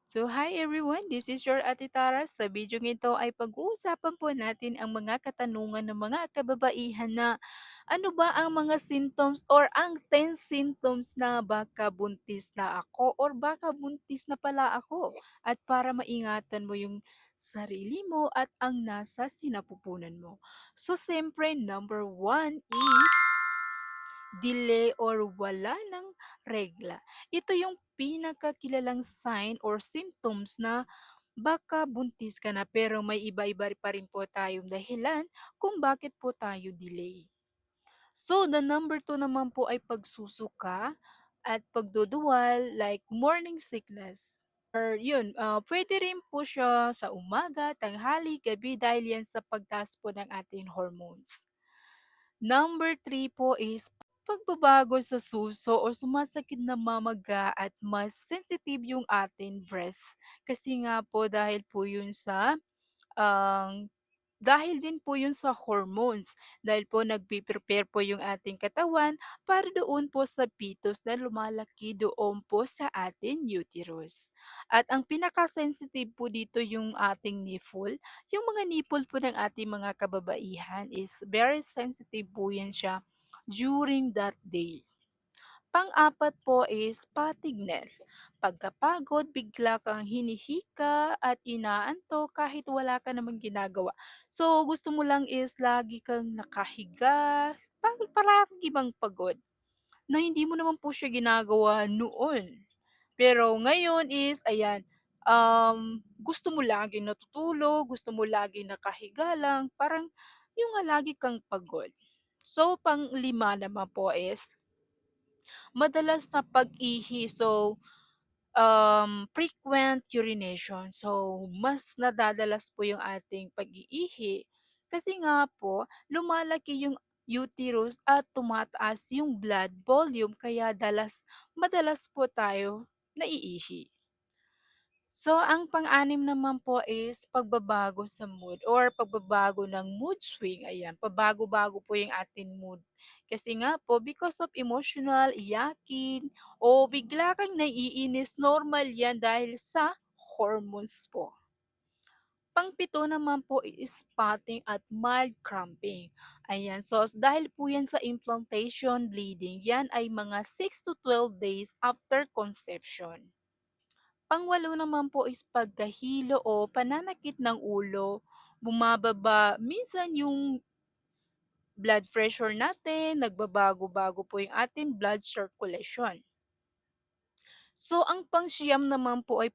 So, hi everyone, this is your Ate Tara. Sa video ito ay pag-uusapan po natin ang mga katanungan ng mga kababaihan na ano ba ang mga symptoms or ang 10 symptoms na baka buntis na ako or baka buntis na pala ako. At para maingatan mo yung sarili mo at ang nasa sinapupunan mo. So, siyempre, number one is delay or wala ng regla. Ito yung pinakakilalang sign or symptoms na baka buntis ka na pero may iba-iba pa rin po tayong dahilan kung bakit po tayo delay. So, the number two naman po ay pagsusuka at pagduduwal like morning sickness. Or yun, pwede rin po siya sa umaga, tanghali, gabi dahil yan sa pagtaas po ng ating hormones. Number three po is pagbabago sa suso o sumasakit na mamaga at mas sensitive yung ating breast. Kasi nga po dahil po yun sa ang dahil din po yun sa hormones. Dahil po nagpe-prepare po yung ating katawan para doon po sa fetus na lumalaki doon po sa ating uterus. At ang pinaka-sensitive po dito yung ating nipple. Yung mga nipple po ng ating mga kababaihan is very sensitive po yan siya during that day. Pang-apat po is fatigueness. Pagkapagod, bigla kang hinihika at inaantok kahit wala ka namang ginagawa. So, gusto mo lang is lagi kang nakahiga, paragi bang pagod, na hindi mo naman po siya ginagawa noon. Pero ngayon is, ayan, gusto mo laging natutulog, gusto mo laging nakahiga lang, parang yung nga lagi kang pagod. So, pang-lima naman po is madalas na pag-ihi. So, frequent urination. So, mas nadadalas po yung ating pag-iihi kasi nga po lumalaki yung uterus at tumataas yung blood volume kaya madalas po tayo naiihi. So, ang pang-anim naman po is pagbabago sa mood or pagbabago ng mood swing. Ayan, pabago-bago po yung ating mood. Kasi nga po, because of emotional, iyakin, o bigla kang naiinis, normal yan dahil sa hormones po. Pangpito naman po is spotting at mild cramping. Ayan, so dahil po yan sa implantation bleeding, yan ay mga 6 to 12 days after conception. Pangwalo naman po is pagkahilo o pananakit ng ulo, bumababa minsan yung blood pressure natin, nagbabago-bago po yung ating blood circulation. So, ang pang-siyam naman po ay